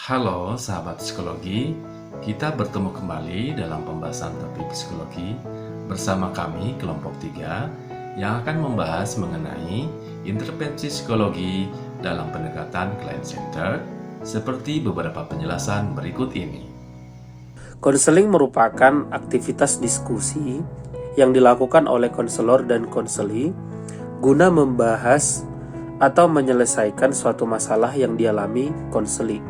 Halo sahabat psikologi, kita bertemu kembali dalam pembahasan topik psikologi bersama kami kelompok 3 yang akan membahas mengenai intervensi psikologi dalam pendekatan client-centered seperti beberapa penjelasan berikut ini. Konseling merupakan aktivitas diskusi yang dilakukan oleh konselor dan konseli guna membahas atau menyelesaikan suatu masalah yang dialami konseli.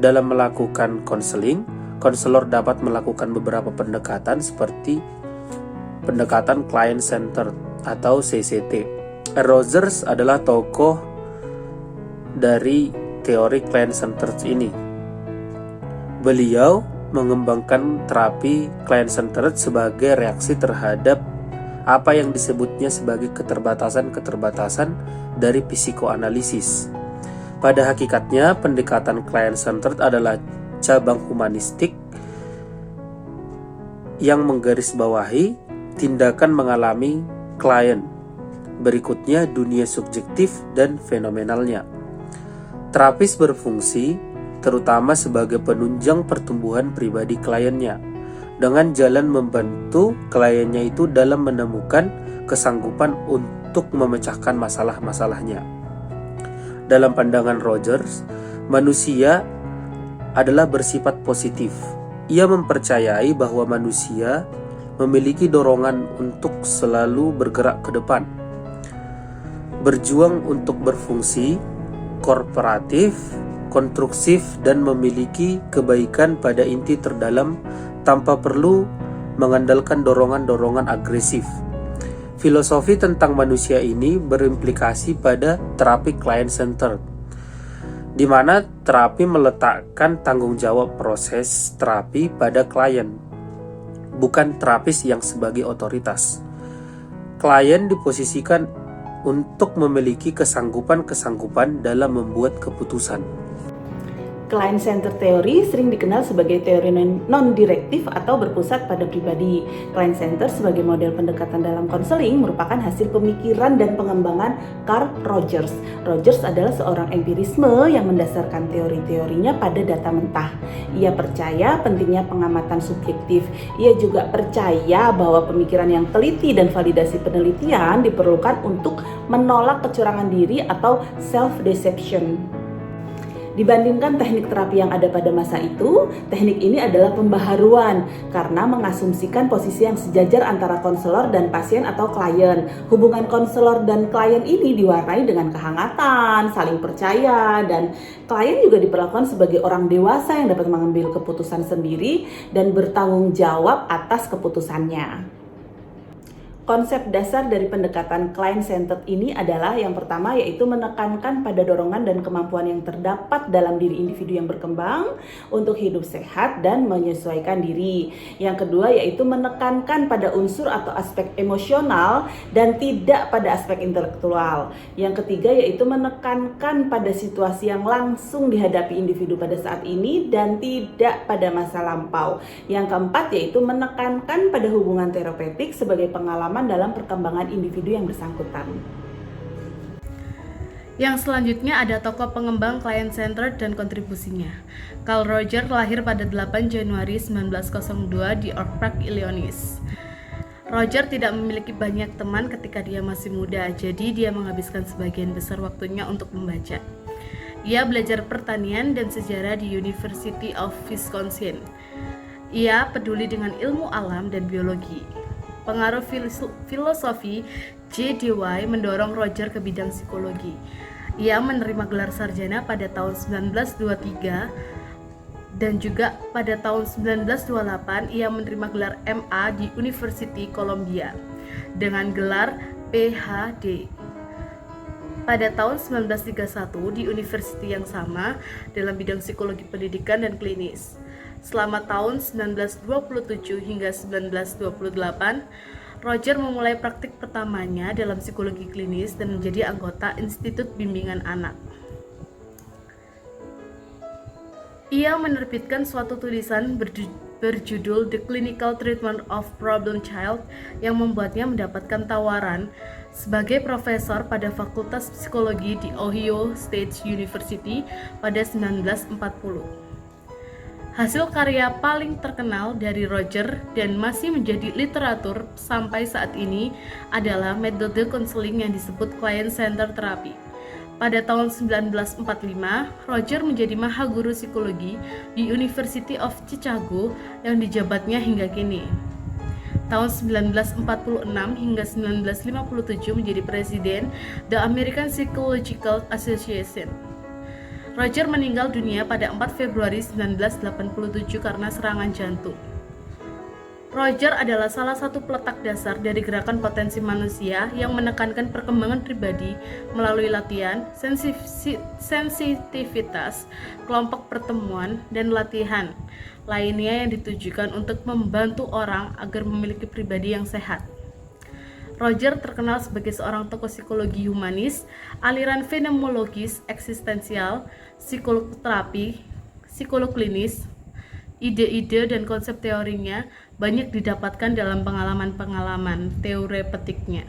Dalam melakukan konseling, konselor dapat melakukan beberapa pendekatan seperti pendekatan client-centered atau CCT. Rogers adalah tokoh dari teori client-centered ini. Beliau mengembangkan terapi client-centered sebagai reaksi terhadap apa yang disebutnya sebagai keterbatasan-keterbatasan dari psikoanalisis. Pada hakikatnya, pendekatan client-centered adalah cabang humanistik yang menggarisbawahi tindakan mengalami klien. Berikutnya, dunia subjektif dan fenomenalnya. Terapis berfungsi terutama sebagai penunjang pertumbuhan pribadi kliennya, dengan jalan membantu kliennya itu dalam menemukan kesanggupan untuk memecahkan masalah-masalahnya. Dalam pandangan Rogers, manusia adalah bersifat positif. Ia mempercayai bahwa manusia memiliki dorongan untuk selalu bergerak ke depan, berjuang untuk berfungsi, kooperatif, konstruksif, dan memiliki kebaikan pada inti terdalam tanpa perlu mengandalkan dorongan-dorongan agresif. Filosofi tentang manusia ini berimplikasi pada terapi client-centered, di mana terapi meletakkan tanggung jawab proses terapi pada klien, bukan terapis yang sebagai otoritas. Klien diposisikan untuk memiliki kesanggupan-kesanggupan dalam membuat keputusan. Client-centered theory sering dikenal sebagai teori non-direktif atau berpusat pada pribadi. Client-centered sebagai model pendekatan dalam konseling merupakan hasil pemikiran dan pengembangan Carl Rogers. Rogers adalah seorang empirisme yang mendasarkan teori-teorinya pada data mentah. Ia percaya pentingnya pengamatan subjektif. Ia juga percaya bahwa pemikiran yang teliti dan validasi penelitian diperlukan untuk menolak kecurangan diri atau self-deception. Dibandingkan teknik terapi yang ada pada masa itu, teknik ini adalah pembaharuan karena mengasumsikan posisi yang sejajar antara konselor dan pasien atau klien. Hubungan konselor dan klien ini diwarnai dengan kehangatan, saling percaya, dan klien juga diperlakukan sebagai orang dewasa yang dapat mengambil keputusan sendiri dan bertanggung jawab atas keputusannya. Konsep dasar dari pendekatan client-centered ini adalah yang pertama yaitu menekankan pada dorongan dan kemampuan yang terdapat dalam diri individu yang berkembang untuk hidup sehat dan menyesuaikan diri. Yang kedua yaitu menekankan pada unsur atau aspek emosional dan tidak pada aspek intelektual. Yang ketiga yaitu menekankan pada situasi yang langsung dihadapi individu pada saat ini dan tidak pada masa lampau. Yang keempat yaitu menekankan pada hubungan terapeutik sebagai pengalaman dalam perkembangan individu yang bersangkutan. Yang selanjutnya ada tokoh pengembang client-centered dan kontribusinya. Carl Rogers lahir pada 8 Januari 1902 di Oak Park, Illinois. Rogers tidak memiliki banyak teman ketika dia masih muda, jadi dia menghabiskan sebagian besar waktunya untuk membaca. Ia belajar pertanian dan sejarah di University of Wisconsin. Ia peduli dengan ilmu alam dan biologi. Pengaruh filosofi J.D.Y. mendorong Rogers ke bidang psikologi. Ia menerima gelar sarjana pada tahun 1923 dan juga pada tahun 1928 ia menerima gelar MA di University Columbia dengan gelar PhD. Pada tahun 1931 di university yang sama dalam bidang psikologi pendidikan dan klinis. Selama tahun 1927 hingga 1928, Rogers memulai praktik pertamanya dalam psikologi klinis dan menjadi anggota Institut Bimbingan Anak. Ia menerbitkan suatu tulisan berjudul The Clinical Treatment of Problem Child yang membuatnya mendapatkan tawaran sebagai profesor pada Fakultas Psikologi di Ohio State University pada 1940. Hasil karya paling terkenal dari Roger dan masih menjadi literatur sampai saat ini adalah metode konseling yang disebut client-centered therapy. Pada tahun 1945, Roger menjadi mahaguru psikologi di University of Chicago yang dijabatnya hingga kini. Tahun 1946 hingga 1957 menjadi presiden The American Psychological Association. Roger meninggal dunia pada 4 Februari 1987 karena serangan jantung. Roger adalah salah satu peletak dasar dari gerakan potensi manusia yang menekankan perkembangan pribadi melalui latihan, sensitivitas, kelompok pertemuan, dan latihan lainnya yang ditujukan untuk membantu orang agar memiliki pribadi yang sehat. Roger terkenal sebagai seorang tokoh psikologi humanis, aliran fenomenologis eksistensial, psikolog terapi, psikolog klinis. Ide-ide dan konsep teorinya banyak didapatkan dalam pengalaman-pengalaman teoretiknya.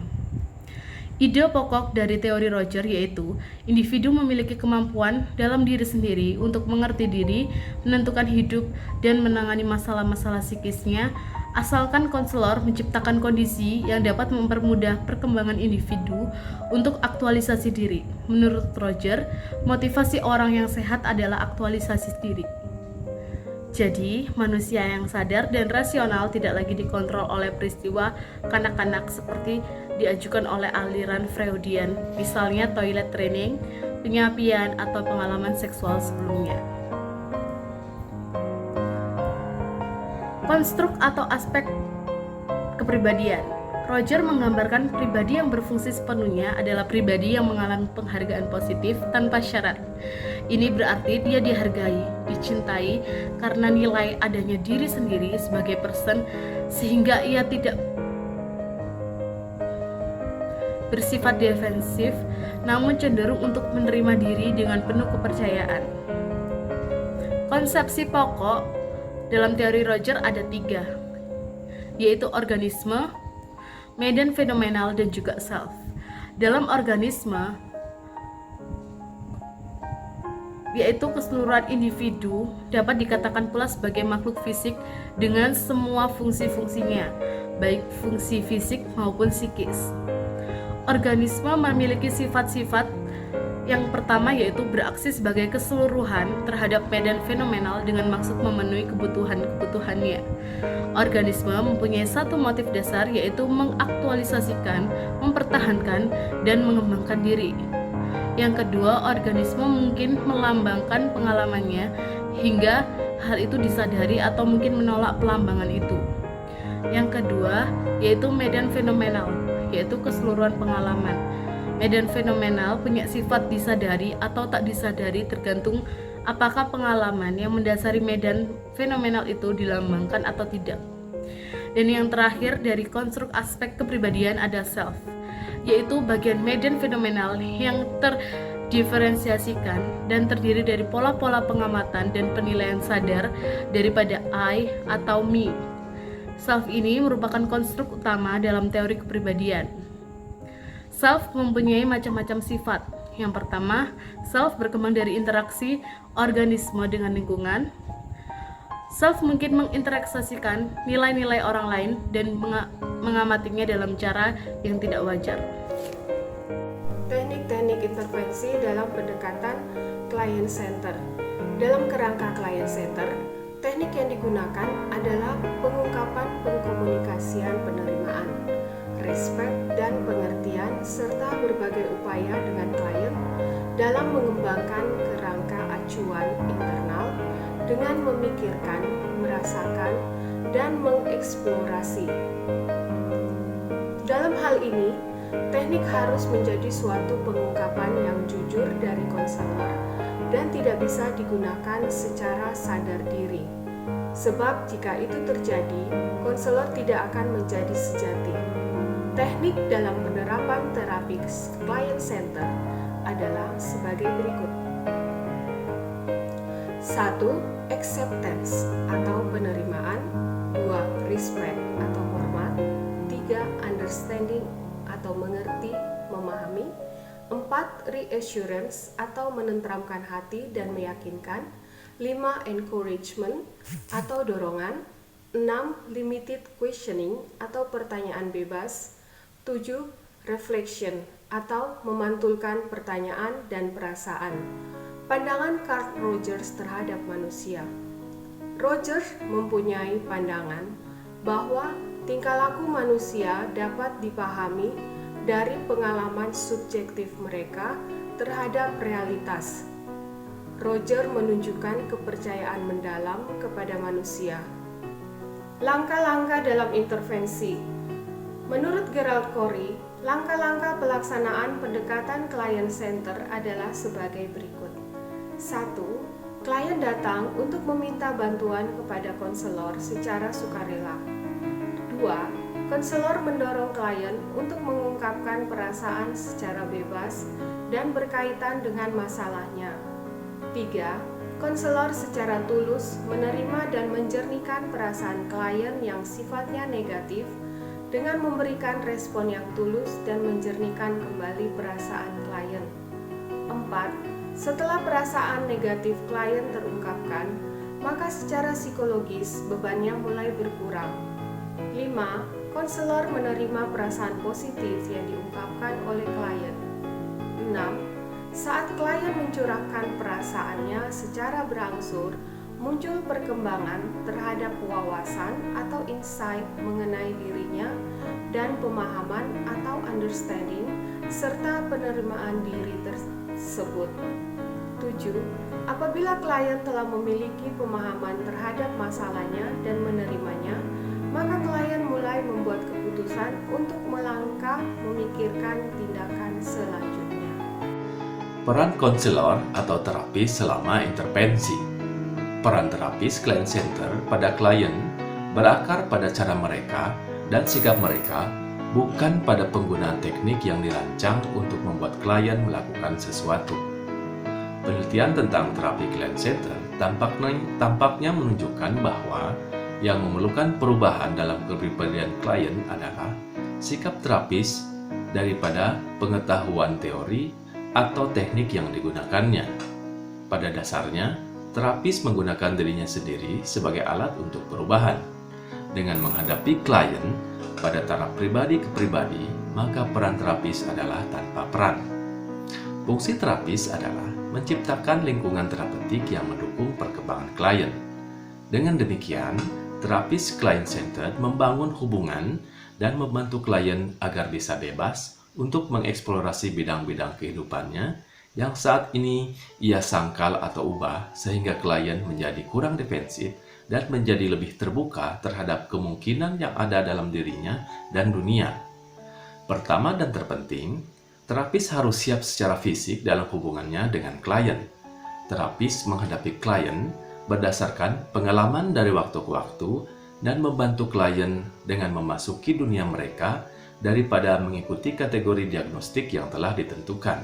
Ide pokok dari teori Roger yaitu individu memiliki kemampuan dalam diri sendiri untuk mengerti diri, menentukan hidup, dan menangani masalah-masalah psikisnya, asalkan konselor menciptakan kondisi yang dapat mempermudah perkembangan individu untuk aktualisasi diri. Menurut Roger, motivasi orang yang sehat adalah aktualisasi diri. Jadi, manusia yang sadar dan rasional tidak lagi dikontrol oleh peristiwa kanak-kanak seperti diajukan oleh aliran Freudian, misalnya toilet training, penyapian, atau pengalaman seksual sebelumnya. Konstruk atau aspek kepribadian. Roger menggambarkan pribadi yang berfungsi sepenuhnya adalah pribadi yang mengalami penghargaan positif tanpa syarat. Ini berarti dia dihargai, dicintai karena nilai adanya diri sendiri sebagai person, sehingga ia tidak bersifat defensif, namun cenderung untuk menerima diri dengan penuh kepercayaan. Konsepsi pokok dalam teori Roger ada 3, yaitu organisme, medan fenomenal, dan juga self. Dalam organisme, yaitu keseluruhan individu, dapat dikatakan pula sebagai makhluk fisik dengan semua fungsi-fungsinya, baik fungsi fisik maupun psikis. Organisme memiliki sifat-sifat yang pertama yaitu beraksi sebagai keseluruhan terhadap medan fenomenal dengan maksud memenuhi kebutuhan-kebutuhannya. Organisme mempunyai satu motif dasar yaitu mengaktualisasikan, mempertahankan, dan mengembangkan diri. Yang kedua, organisme mungkin melambangkan pengalamannya hingga hal itu disadari atau mungkin menolak pelambangan itu. Yang kedua, yaitu medan fenomenal, yaitu keseluruhan pengalaman. Medan fenomenal punya sifat disadari atau tak disadari tergantung apakah pengalaman yang mendasari medan fenomenal itu dilambangkan atau tidak. Dan yang terakhir dari konstruk aspek kepribadian ada self, yaitu bagian medan fenomenal yang terdiferensiasikan dan terdiri dari pola-pola pengamatan dan penilaian sadar daripada I atau me. Self ini merupakan konstruk utama dalam teori kepribadian. Self mempunyai macam-macam sifat. Yang pertama, self berkembang dari interaksi organisme dengan lingkungan. Self mungkin menginteraksikan nilai-nilai orang lain dan mengamatinya dalam cara yang tidak wajar. Teknik-teknik intervensi dalam pendekatan client center. Dalam kerangka client center, teknik yang digunakan adalah pengungkapan pengkomunikasian penerimaan, respect dan pengertian, serta berbagai upaya dengan klien dalam mengembangkan kerangka acuan internal dengan memikirkan, merasakan, dan mengeksplorasi. Dalam hal ini, teknik harus menjadi suatu pengungkapan yang jujur dari konselor dan tidak bisa digunakan secara sadar diri. Sebab jika itu terjadi, konselor tidak akan menjadi sejati. Teknik dalam penerapan terapi client center adalah sebagai berikut. 1. Acceptance atau penerimaan. 2. Respect atau hormat. 3. Understanding atau mengerti, memahami. 4. Reassurance atau menenteramkan hati dan meyakinkan. 5. Encouragement atau dorongan. 6. Limited questioning atau pertanyaan bebas. 7. Reflection atau memantulkan pertanyaan dan perasaan. Pandangan Carl Rogers terhadap manusia. Rogers mempunyai pandangan bahwa tingkah laku manusia dapat dipahami dari pengalaman subjektif mereka terhadap realitas. Rogers menunjukkan kepercayaan mendalam kepada manusia. Langkah-langkah dalam intervensi. Menurut Gerald Corey, langkah-langkah pelaksanaan pendekatan client center adalah sebagai berikut. 1. Klien datang untuk meminta bantuan kepada konselor secara sukarela. 2. Konselor mendorong klien untuk mengungkapkan perasaan secara bebas dan berkaitan dengan masalahnya. 3. Konselor secara tulus menerima dan menjernihkan perasaan klien yang sifatnya negatif dengan memberikan respon yang tulus dan menjernihkan kembali perasaan klien. 4. Setelah perasaan negatif klien terungkapkan, maka secara psikologis bebannya mulai berkurang. 5. Konselor menerima perasaan positif yang diungkapkan oleh klien. 6. Saat klien mencurahkan perasaannya secara berangsur, muncul perkembangan terhadap wawasan atau insight mengenai dirinya dan pemahaman atau understanding serta penerimaan diri tersebut. 7. Apabila klien telah memiliki pemahaman terhadap masalahnya dan menerimanya, maka klien mulai membuat keputusan untuk melangkah memikirkan tindakan selanjutnya. Peran konselor atau terapis selama intervensi. Peran terapis client center pada klien berakar pada cara mereka dan sikap mereka, bukan pada penggunaan teknik yang dirancang untuk membuat klien melakukan sesuatu. Penelitian tentang terapi client center tampaknya menunjukkan bahwa yang memerlukan perubahan dalam kepribadian klien adalah sikap terapis daripada pengetahuan teori atau teknik yang digunakannya. Pada dasarnya, terapis menggunakan dirinya sendiri sebagai alat untuk perubahan. Dengan menghadapi klien pada taraf pribadi ke pribadi, maka peran terapis adalah tanpa peran. Fungsi terapis adalah menciptakan lingkungan terapeutik yang mendukung perkembangan klien. Dengan demikian, terapis client-centered membangun hubungan dan membantu klien agar bisa bebas untuk mengeksplorasi bidang-bidang kehidupannya yang saat ini ia sangkal atau ubah sehingga klien menjadi kurang defensif dan menjadi lebih terbuka terhadap kemungkinan yang ada dalam dirinya dan dunia. Pertama dan terpenting, terapis harus siap secara fisik dalam hubungannya dengan klien. Terapis menghadapi klien berdasarkan pengalaman dari waktu ke waktu dan membantu klien dengan memasuki dunia mereka daripada mengikuti kategori diagnostik yang telah ditentukan.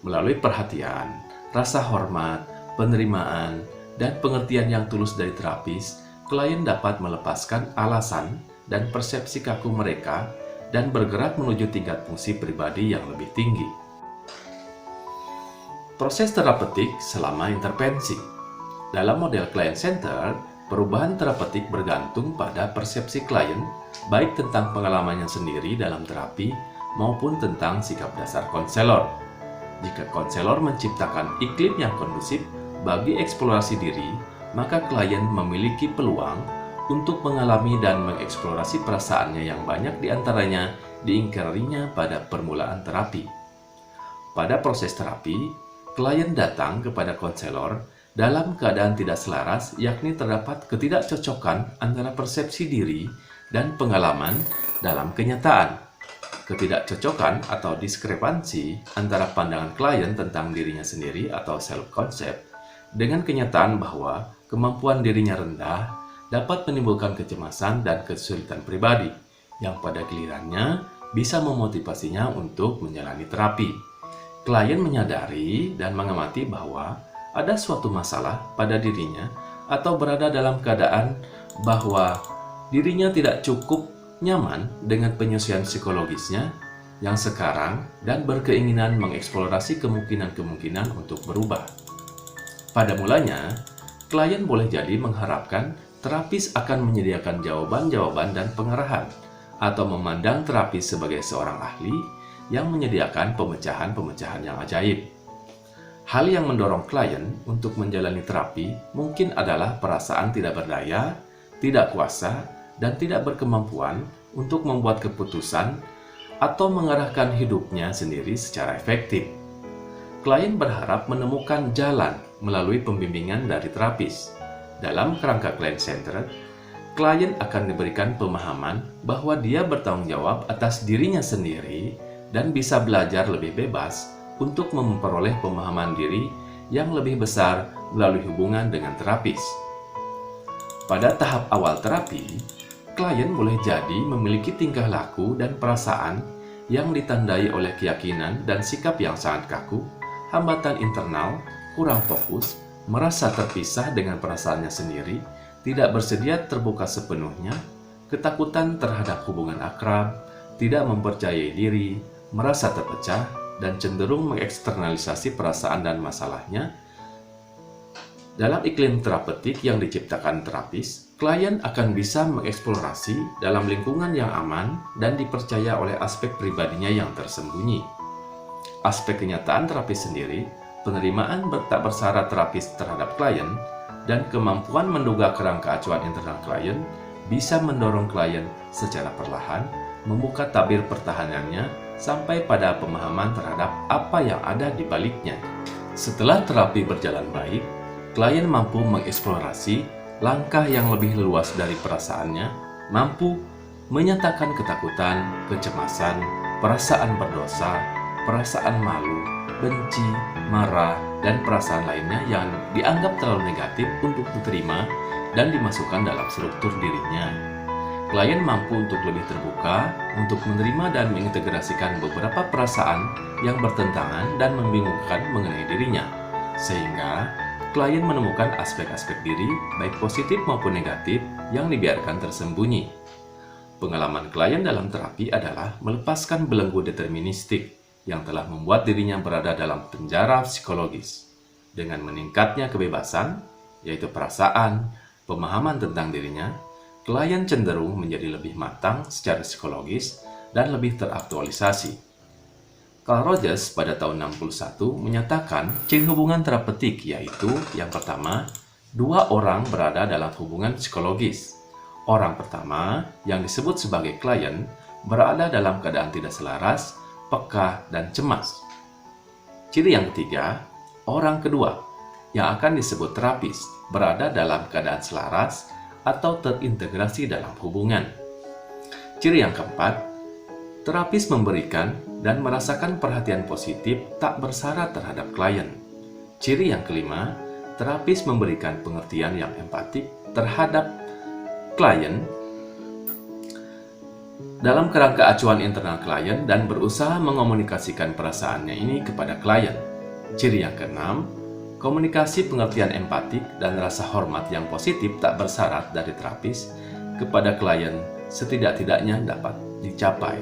Melalui perhatian, rasa hormat, penerimaan, dan pengertian yang tulus dari terapis, klien dapat melepaskan alasan dan persepsi kaku mereka dan bergerak menuju tingkat fungsi pribadi yang lebih tinggi. Proses terapeutik selama intervensi. Dalam model client center, perubahan terapeutik bergantung pada persepsi klien, baik tentang pengalamannya sendiri dalam terapi maupun tentang sikap dasar konselor. Jika konselor menciptakan iklim yang kondusif bagi eksplorasi diri, maka klien memiliki peluang untuk mengalami dan mengeksplorasi perasaannya yang banyak diantaranya diingkarinya pada permulaan terapi. Pada proses terapi, klien datang kepada konselor dalam keadaan tidak selaras, yakni terdapat ketidakcocokan antara persepsi diri dan pengalaman dalam kenyataan. Ketidakcocokan atau diskrepansi antara pandangan klien tentang dirinya sendiri atau self-concept dengan kenyataan bahwa kemampuan dirinya rendah dapat menimbulkan kecemasan dan kesulitan pribadi yang pada gilirannya bisa memotivasinya untuk menjalani terapi. Klien menyadari dan mengamati bahwa ada suatu masalah pada dirinya atau berada dalam keadaan bahwa dirinya tidak cukup nyaman dengan penyesuaian psikologisnya yang sekarang dan berkeinginan mengeksplorasi kemungkinan-kemungkinan untuk berubah. Pada mulanya, klien boleh jadi mengharapkan terapis akan menyediakan jawaban-jawaban dan pengarahan, atau memandang terapis sebagai seorang ahli yang menyediakan pemecahan-pemecahan yang ajaib. Hal yang mendorong klien untuk menjalani terapi mungkin adalah perasaan tidak berdaya, tidak kuasa, dan tidak berkemampuan untuk membuat keputusan atau mengarahkan hidupnya sendiri secara efektif. Klien berharap menemukan jalan melalui pembimbingan dari terapis. Dalam kerangka client-centered, klien akan diberikan pemahaman bahwa dia bertanggung jawab atas dirinya sendiri dan bisa belajar lebih bebas untuk memperoleh pemahaman diri yang lebih besar melalui hubungan dengan terapis. Pada tahap awal terapi, klien boleh jadi memiliki tingkah laku dan perasaan yang ditandai oleh keyakinan dan sikap yang sangat kaku, hambatan internal, kurang fokus, merasa terpisah dengan perasaannya sendiri, tidak bersedia terbuka sepenuhnya, ketakutan terhadap hubungan akrab, tidak mempercayai diri, merasa terpecah, dan cenderung mengeksternalisasi perasaan dan masalahnya. Dalam iklim terapeutik yang diciptakan terapis, klien akan bisa mengeksplorasi dalam lingkungan yang aman dan dipercaya oleh aspek pribadinya yang tersembunyi. Aspek kenyataan terapis sendiri, penerimaan tak bersyarat terapis terhadap klien, dan kemampuan menduga kerangka acuan internal klien bisa mendorong klien secara perlahan membuka tabir pertahanannya sampai pada pemahaman terhadap apa yang ada di baliknya. Setelah terapi berjalan baik, klien mampu mengeksplorasi langkah yang lebih luas dari perasaannya, mampu menyatakan ketakutan, kecemasan, perasaan berdosa, perasaan malu, benci, marah, dan perasaan lainnya yang dianggap terlalu negatif untuk diterima dan dimasukkan dalam struktur dirinya. Klien mampu untuk lebih terbuka, untuk menerima dan mengintegrasikan beberapa perasaan yang bertentangan dan membingungkan mengenai dirinya, sehingga klien menemukan aspek-aspek diri, baik positif maupun negatif, yang dibiarkan tersembunyi. Pengalaman klien dalam terapi adalah melepaskan belenggu deterministik yang telah membuat dirinya berada dalam penjara psikologis. Dengan meningkatnya kebebasan, yaitu perasaan, pemahaman tentang dirinya, klien cenderung menjadi lebih matang secara psikologis dan lebih teraktualisasi. Carl Rogers pada tahun 61 menyatakan ciri hubungan terapeutik, yaitu yang pertama, dua orang berada dalam hubungan psikologis. Orang pertama, yang disebut sebagai klien, berada dalam keadaan tidak selaras, peka, dan cemas. Ciri yang ketiga, orang kedua, yang akan disebut terapis, berada dalam keadaan selaras atau terintegrasi dalam hubungan. Ciri yang keempat, terapis memberikan dan merasakan perhatian positif tak bersyarat terhadap klien. Ciri yang kelima, terapis memberikan pengertian yang empatik terhadap klien dalam kerangka acuan internal klien dan berusaha mengomunikasikan perasaannya ini kepada klien. Ciri yang keenam, komunikasi pengertian empatik dan rasa hormat yang positif tak bersyarat dari terapis kepada klien setidak-tidaknya dapat dicapai.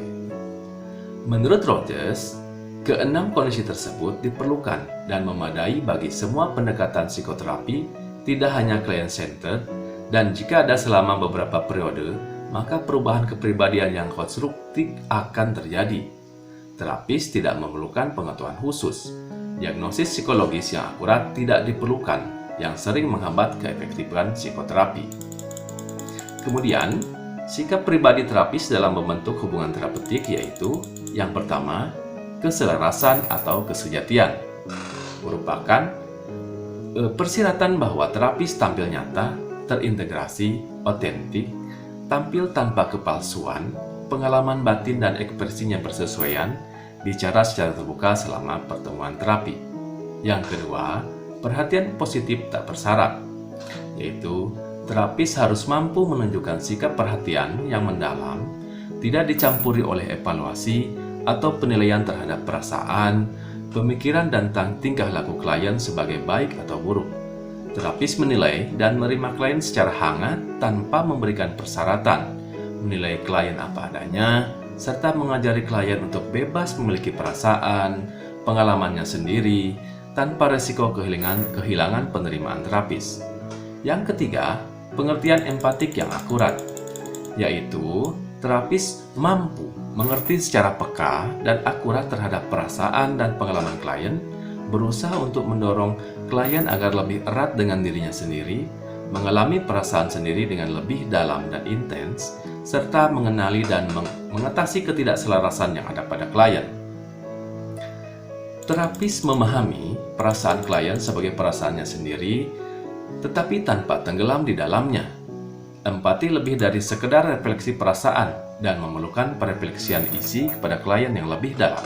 Menurut Rogers, keenam kondisi tersebut diperlukan dan memadai bagi semua pendekatan psikoterapi, tidak hanya client-centered, dan jika ada selama beberapa periode, maka perubahan kepribadian yang konstruktif akan terjadi. Terapis tidak memerlukan pengetahuan khusus. Diagnosis psikologis yang akurat tidak diperlukan, yang sering menghambat keefektifan psikoterapi. Kemudian, sikap pribadi terapis dalam membentuk hubungan terapeutik yaitu yang pertama, keselarasan atau kesejatian. Merupakan persyaratan bahwa terapis tampil nyata, terintegrasi, otentik, tampil tanpa kepalsuan, pengalaman batin dan ekspresinya bersesuaian, bicara secara terbuka selama pertemuan terapi. Yang kedua, perhatian positif tak bersyarat, yaitu terapis harus mampu menunjukkan sikap perhatian yang mendalam, tidak dicampuri oleh evaluasi atau penilaian terhadap perasaan, pemikiran dan tingkah laku klien sebagai baik atau buruk. Terapis menilai dan menerima klien secara hangat tanpa memberikan persyaratan, menilai klien apa adanya, serta mengajari klien untuk bebas memiliki perasaan, pengalamannya sendiri, tanpa resiko kehilangan penerimaan terapis. Yang ketiga, pengertian empatik yang akurat, yaitu terapis mampu mengerti secara peka dan akurat terhadap perasaan dan pengalaman klien, berusaha untuk mendorong klien agar lebih erat dengan dirinya sendiri, mengalami perasaan sendiri dengan lebih dalam dan intens, serta mengenali dan mengatasi ketidakselarasan yang ada pada klien. Terapis memahami perasaan klien sebagai perasaannya sendiri, tetapi tanpa tenggelam di dalamnya. Empati lebih dari sekedar refleksi perasaan dan memerlukan perefleksian isi kepada klien yang lebih dalam.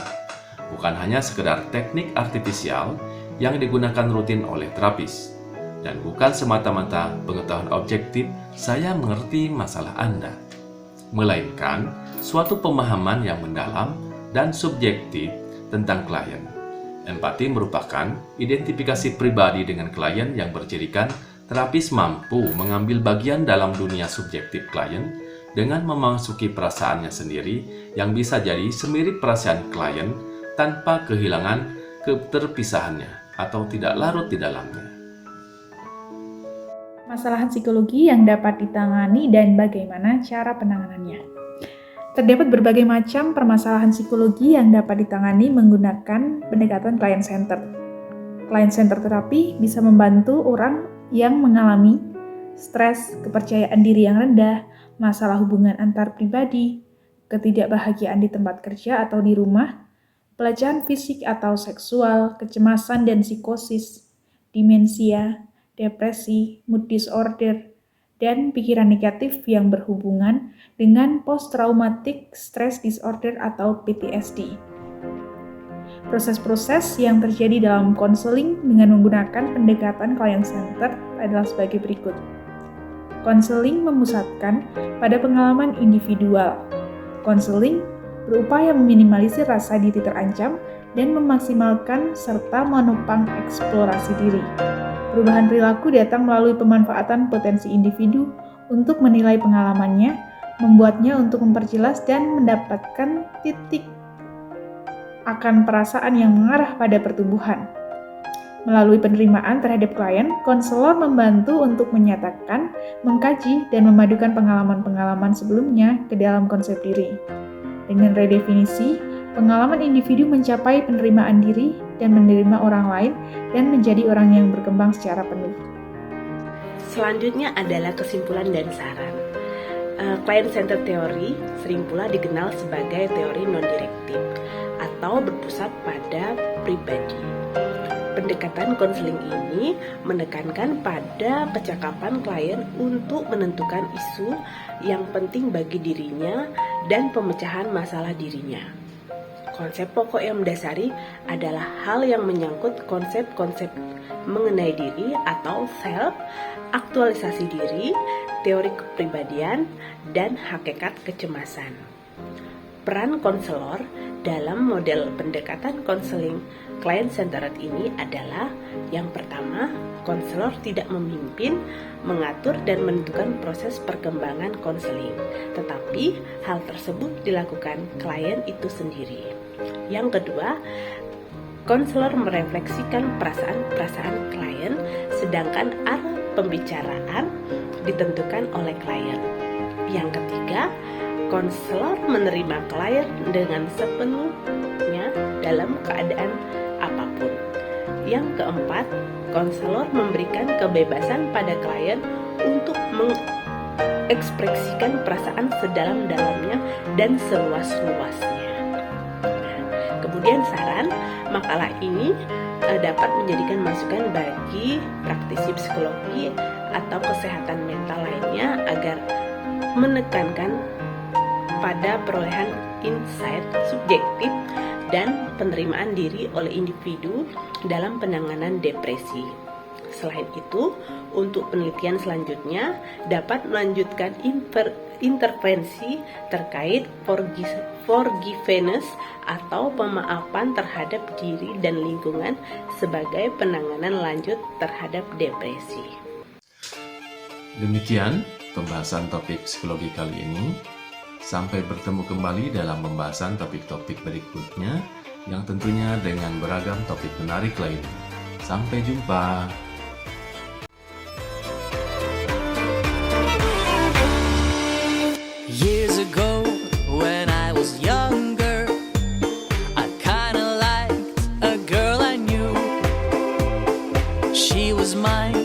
Bukan hanya sekedar teknik artifisial yang digunakan rutin oleh terapis. Dan bukan semata-mata pengetahuan objektif saya mengerti masalah Anda. Melainkan suatu pemahaman yang mendalam dan subjektif tentang klien. Empati merupakan identifikasi pribadi dengan klien yang berjadikan terapis mampu mengambil bagian dalam dunia subjektif klien dengan memasuki perasaannya sendiri yang bisa jadi semirip perasaan klien tanpa kehilangan keterpisahannya atau tidak larut di dalamnya. Masalah psikologi yang dapat ditangani dan bagaimana cara penanganannya. Terdapat berbagai macam permasalahan psikologi yang dapat ditangani menggunakan pendekatan client-centered. Client-centered terapi bisa membantu orang yang mengalami stres, kepercayaan diri yang rendah, masalah hubungan antar pribadi, ketidakbahagiaan di tempat kerja atau di rumah, pelecehan fisik atau seksual, kecemasan dan psikosis, demensia, depresi, mood disorder, dan pikiran negatif yang berhubungan dengan post-traumatic stress disorder atau PTSD. Proses-proses yang terjadi dalam konseling dengan menggunakan pendekatan client-centered adalah sebagai berikut. Konseling memusatkan pada pengalaman individual. Konseling berupaya meminimalisir rasa diri terancam dan memaksimalkan serta menopang eksplorasi diri. Perubahan perilaku datang melalui pemanfaatan potensi individu untuk menilai pengalamannya, membuatnya untuk memperjelas dan mendapatkan titik akan perasaan yang mengarah pada pertumbuhan. Melalui penerimaan terhadap klien, konselor membantu untuk menyatakan, mengkaji, dan memadukan pengalaman-pengalaman sebelumnya ke dalam konsep diri. Dengan redefinisi, pengalaman individu mencapai penerimaan diri dan menerima orang lain dan menjadi orang yang berkembang secara penuh. Selanjutnya adalah kesimpulan dan saran. Client-centered theory sering pula dikenal sebagai teori non-direktif atau berpusat pada pribadi. Pendekatan konseling ini menekankan pada kecakapan klien untuk menentukan isu yang penting bagi dirinya dan pemecahan masalah dirinya. Konsep pokok yang mendasari adalah hal yang menyangkut konsep-konsep mengenai diri atau self, aktualisasi diri, teori kepribadian, dan hakikat kecemasan. Peran konselor dalam model pendekatan konseling client-centered ini adalah yang pertama, konselor tidak memimpin, mengatur, dan menentukan proses perkembangan konseling, tetapi hal tersebut dilakukan klien itu sendiri. Yang kedua, konselor merefleksikan perasaan-perasaan klien, sedangkan arah pembicaraan ditentukan oleh klien. Yang ketiga, konselor menerima klien dengan sepenuhnya dalam keadaan apapun. Yang keempat, konselor memberikan kebebasan pada klien untuk mengekspresikan perasaan sedalam-dalamnya dan seluas-luasnya. Kemudian saran, makalah ini dapat menjadikan masukan bagi praktisi psikologi atau kesehatan mental lainnya agar menekankan pada perolehan insight subjektif dan penerimaan diri oleh individu dalam penanganan depresi. Selain itu, untuk penelitian selanjutnya dapat melanjutkan intervensi terkait forgiveness atau pemaafan terhadap diri dan lingkungan sebagai penanganan lanjut terhadap depresi. Demikian pembahasan topik psikologi kali ini. Sampai bertemu kembali dalam pembahasan topik-topik berikutnya yang tentunya dengan beragam topik menarik lainnya. Sampai jumpa. Years ago, when I was younger, I kinda liked a girl I knew. She was mine.